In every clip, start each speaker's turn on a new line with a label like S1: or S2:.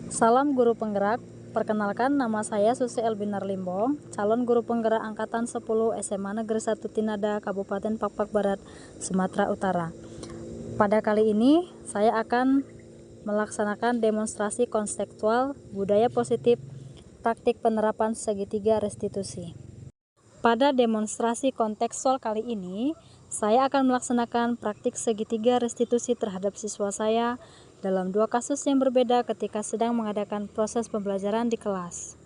S1: Salam guru penggerak, perkenalkan nama saya Susi Elbinar Limbong, calon guru penggerak Angkatan 10 SMA Negeri 1 Tinada, Kabupaten Pakpak Barat, Sumatera Utara. Pada kali ini, saya akan melaksanakan demonstrasi konseptual budaya positif, praktik penerapan segitiga restitusi. Pada demonstrasi kontekstual kali ini, saya akan melaksanakan praktik segitiga restitusi terhadap siswa saya dalam dua kasus yang berbeda ketika sedang mengadakan proses pembelajaran di kelas.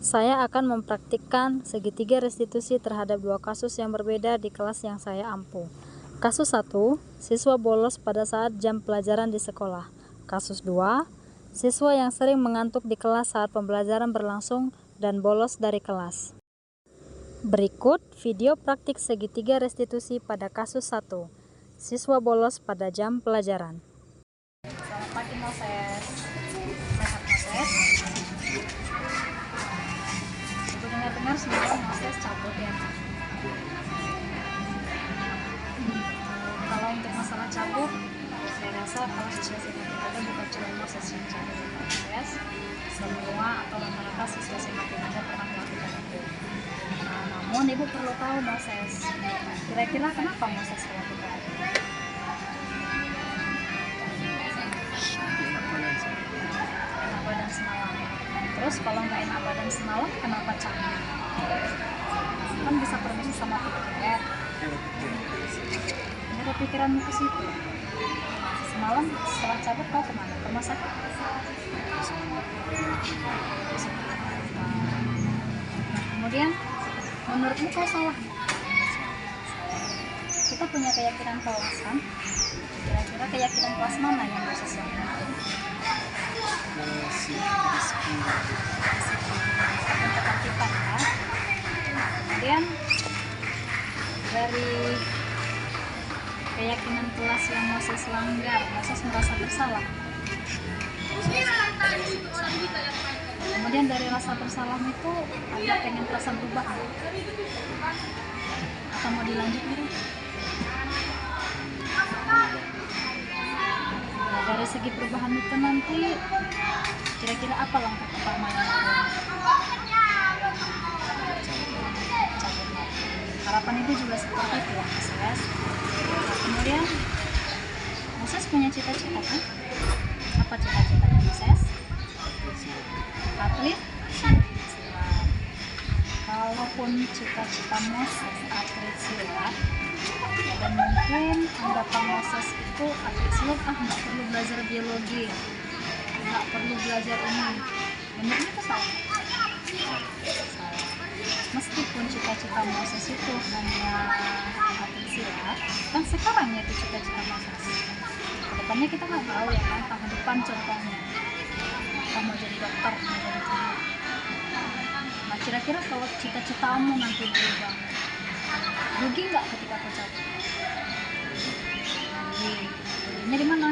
S1: Saya akan mempraktikkan segitiga restitusi terhadap dua kasus yang berbeda di kelas yang saya ampu. Kasus 1, siswa bolos pada saat jam pelajaran di sekolah. Kasus 2, siswa yang sering mengantuk di kelas saat pembelajaran berlangsung dan bolos dari kelas. Berikut video praktik segitiga restitusi pada kasus 1, siswa bolos pada jam pelajaran. Selamat pagi Moses. Sehat Moses? Ibu dengar-dengar semalam Moses cabut ya. Kalau untuk masalah cabut, saya rasa kalau siswa Tinada bukan cuma Moses yang cabut Moses. Semua atau rata-rata siswa Tinada pernah melakukan itu. Namun ibu perlu tahu Moses, kira-kira kenapa Moses melakukan itu? Enak badan semalam. Terus kalau nggak enak badan semalam, kenapa cabut? Kan bisa permisi sama tiket. Ini kepikiranmu ke situ. Semalam setelah cabut kau kemana? Ke rumah sakit? Kemudian menurutmu kau salah? Kita punya keyakinan kelas kan? Kira-kira keyakinan kelas mana yang sesuai? Ketertiban ya. Kemudian dari keyakinan kelas yang Moses langgar, Moses merasa bersalah. Kemudian dari rasa bersalah itu ada pengen rasa berubah atau mau dilanjut gitu? Nah, dari segi perubahan itu nanti kira-kira apa langkah pertama yang harapan itu juga seperti itu ya Moses. Kemudian Moses punya cita-cita kan? Apa cita-citanya Moses? Atlet? Kalaupun cita-cita Moses atlet silat, dan mungkin anggapan Moses itu atlet silat nggak perlu belajar biologi, nggak perlu belajar ini. Menurutnya itu salah. Meskipun cita-cita Moses itu hanya atlet silat, kan sekarang ya itu cita-cita Moses. Kedepannya kita nggak tahu ya kan, tahun depan contohnya kita mau jadi dokter, mau jadi guru. Nah kira-kira kalau cita-citamu nanti berubah, rugi nggak ketika kau cabut? Ruginya di mana?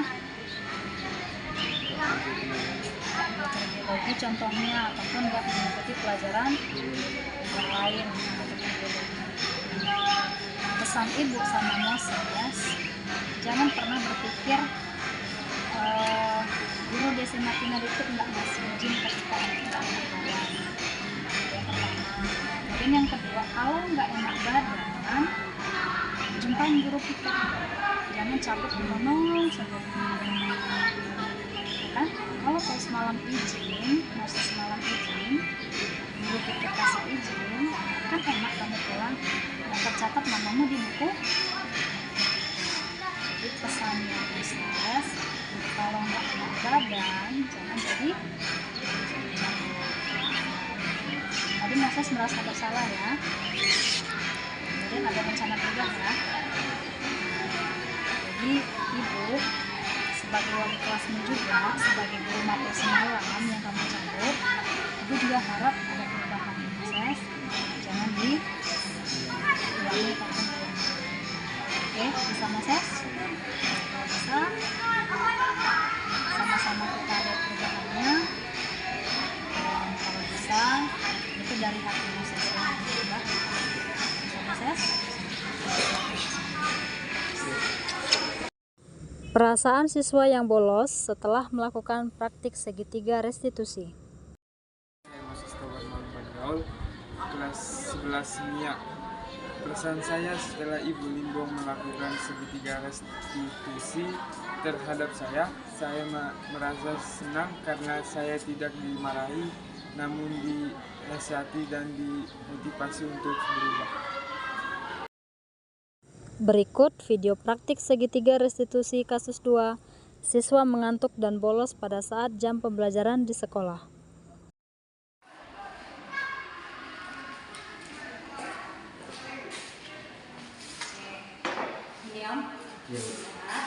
S1: Biologi contohnya, ataupun nggak mengikuti pelajaran yang lain. Pesan ibu sama Moses, jangan pernah berpikir guru di SMA Tinada itu nggak ngasih izin ke kita untuk anak-anak. Kemudian yang kedua, kalau nggak enak badan, jumpain guru kita, jangan cabut ngomong saja. Kan kalau kau semalam izin, Moses semalam izin, guru kita kasih izin, kan enak kamu pulang dan tercatat namamu di buku. Jadi pesannya Moses, kalau nggak enak badan, jangan jadi cabut. Tadi Moses merasa bersalah ya. Kemudian ada rencana berubah ya. Jadi ibu sebagai wali kelasmu juga, sebagai guru mapel semalam yang kamu cabut, ibu juga harap ada perubahan Moses. Jangan diulangi kapan. Oke, bisa Moses? Kalau bisa, sama-sama kita lihat perubahannya. Dan kalau bisa, itu dari hati Moses ya. Bisa Moses? Perasaan siswa yang bolos setelah melakukan praktik segitiga restitusi.
S2: Saya mahasiswa Muhammad Gaul, kelas 11 Kimia. Perasaan saya setelah Ibu Limbong melakukan segitiga restitusi terhadap saya merasa senang karena saya tidak dimarahi, namun dinasihati dan dimotivasi untuk berubah.
S1: Berikut video praktik segitiga restitusi kasus 2, siswa mengantuk dan bolos pada saat jam pembelajaran di sekolah.
S3: Diam. Sehat.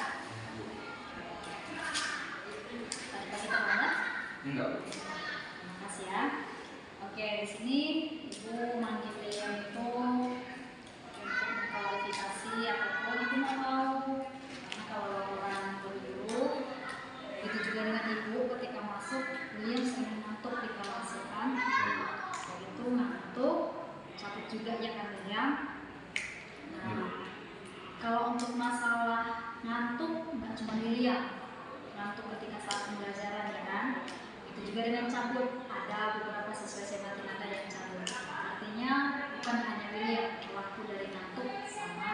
S3: Tadi pagi terlambat?
S4: Enggak.
S3: Terima kasih ya. Oke, di sini Ibu manggil Liam itu untuk mengklarifikasi apapun Ibu mau tahu. Karena kalau orang guru, itu juga dengan Ibu ketika masuk, Liam sering ngantuk di kelas ya kan. Itu ngantuk, capek juga ya kan Liam. Nah, kalau untuk masalah ngantuk, nggak cuma Liam ngantuk ketika saat pembelajaran ya kan, itu juga dengan cabut. Ada beberapa siswa SMA Tinada yang cabut. Artinya bukan hanya Liam pelaku dari ngantuk sama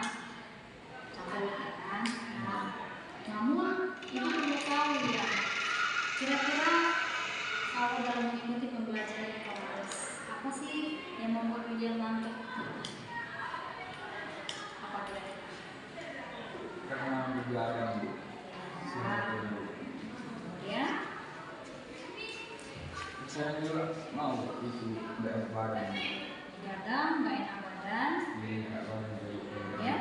S3: cabut ya kan. Nah, namun Ibu perlu tahu ya, kira-kira kalau dalam mengikuti pembelajaran di kelas, apa sih yang membuat Liam ngantuk? Apa kira-kira?
S4: Karena begadang, Bu.
S3: Ya,
S4: Saya juga mau itu tidak badan.
S3: begadang, nggak enak badan,
S4: Jadi nggak badan dari
S3: ya.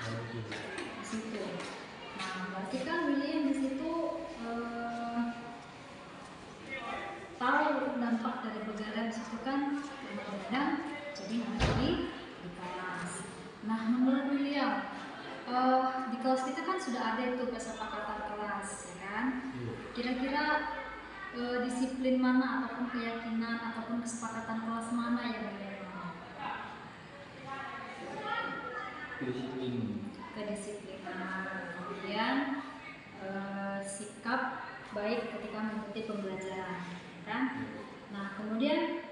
S4: dari
S3: Di situ. Nah, berarti kan William di situ tahu dampak dari begadang di situ kan, karena begadang jadi nggak di kelas. Nah, menurut William, di kelas kita kan sudah ada itu kesepakatan kelas, ya kan? Kira-kira disiplin mana ataupun keyakinan ataupun kesepakatan kelas mana yang William mau?
S4: disiplin.
S3: Kedisiplinan, kemudian sikap baik ketika mengikuti pembelajaran, kan? Nah, kemudian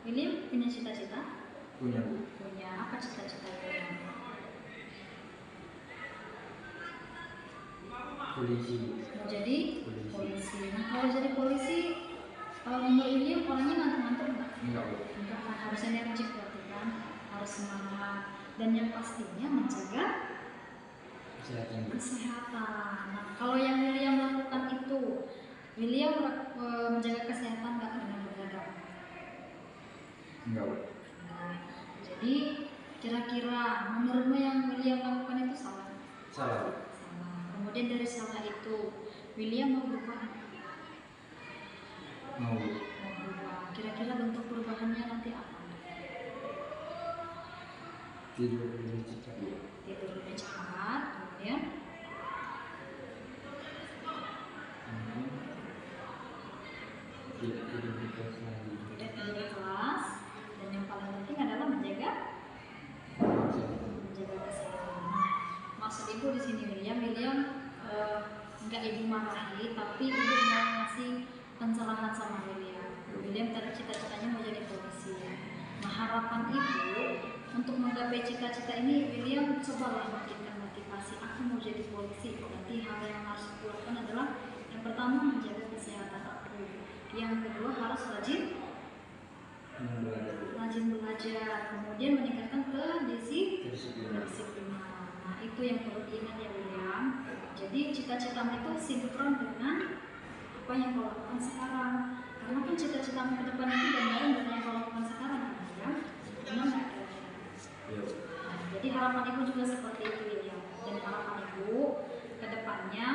S3: William punya cita-cita?
S4: Punya, Bu.
S3: Punya apa cita-cita William?
S4: Polisi.
S3: Mau jadi polisi. Nah, kalau jadi polisi, menurut William orangnya ngantuk-ngantuk nggak?
S4: Enggak, Bu.
S3: Enggak kan, harus energik berarti kan, harus semangat dan yang pastinya menjaga kesehatan. Nah, kalau yang William lakukan itu, William menjaga kesehatan nggak dengan begadang?
S4: Enggak, Bu.
S3: Nah, jadi kira-kira menurutmu yang William lakukan itu salah?
S4: Salah, Bu.
S3: Salah. Kemudian dari salah itu, William mau berubah?
S4: Mau, Bu.
S3: Mau berubah. Kira-kira bentuk perubahannya nanti apa?
S4: Tidur lebih cepat, Bu.
S3: Tidur lebih cepat, kemudian
S4: Tidak tidur di kelas lagi.
S3: tidak tidur di kelas, dan yang paling penting adalah menjaga kesehatan. Nah, maksud Ibu di sini William nggak Ibu marahi, tapi Ibu mau ngasih pencerahan sama William. William tadi cita-citanya mau jadi polisi. Nah, harapan Ibu untuk menggapai cita-cita ini, William cobalah berikan motivasi. Aku mau jadi polisi. Berarti hal yang harus aku lakukan adalah yang pertama menjaga kesehatan aku. Yang kedua harus rajin belajar, kemudian meningkatkan kedisiplinan. Nah, itu yang perlu diingat ya William. Jadi cita-citamu itu sinkron dengan apa yang kau lakukan sekarang. Karena kan cita-citamu ke depan itu gambaran dengan yang kau lakukan sekarang, kan William? Benar nggak kira-kira? Nah, jadi harapan Ibu juga seperti itu William. Dan harapan Ibu ke depannya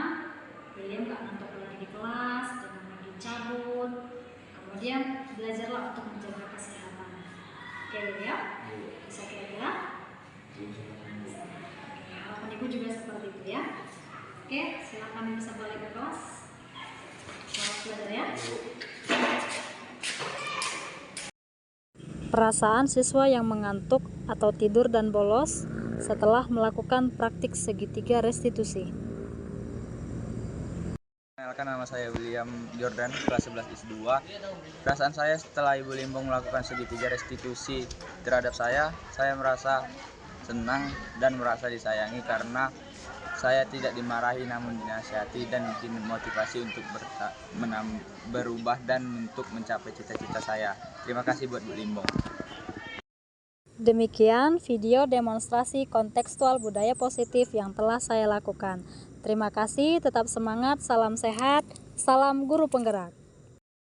S3: William nggak ngantuk lagi di kelas, jangan lagi cabut. Kemudian belajarlah untuk menjaga kesehatan. Oke William? Bisa kira-kira? Harapan Ibu juga seperti itu ya. Oke, silakan bisa balik ke kelas. Selamat belajar ya.
S1: perasaan siswa yang mengantuk atau tidur dan bolos setelah melakukan praktik segitiga restitusi.
S5: Perkenalkan, nama saya William Jordan, kelas 11 IS2. Perasaan saya setelah Ibu Limbong melakukan segitiga restitusi terhadap saya merasa senang dan merasa disayangi karena saya tidak dimarahi namun dinasihati dan dimotivasi untuk berubah dan untuk mencapai cita-cita saya. Terima kasih buat Bu Limbong.
S1: Demikian video demonstrasi kontekstual budaya positif yang telah saya lakukan. Terima kasih, tetap semangat, salam sehat, salam guru penggerak.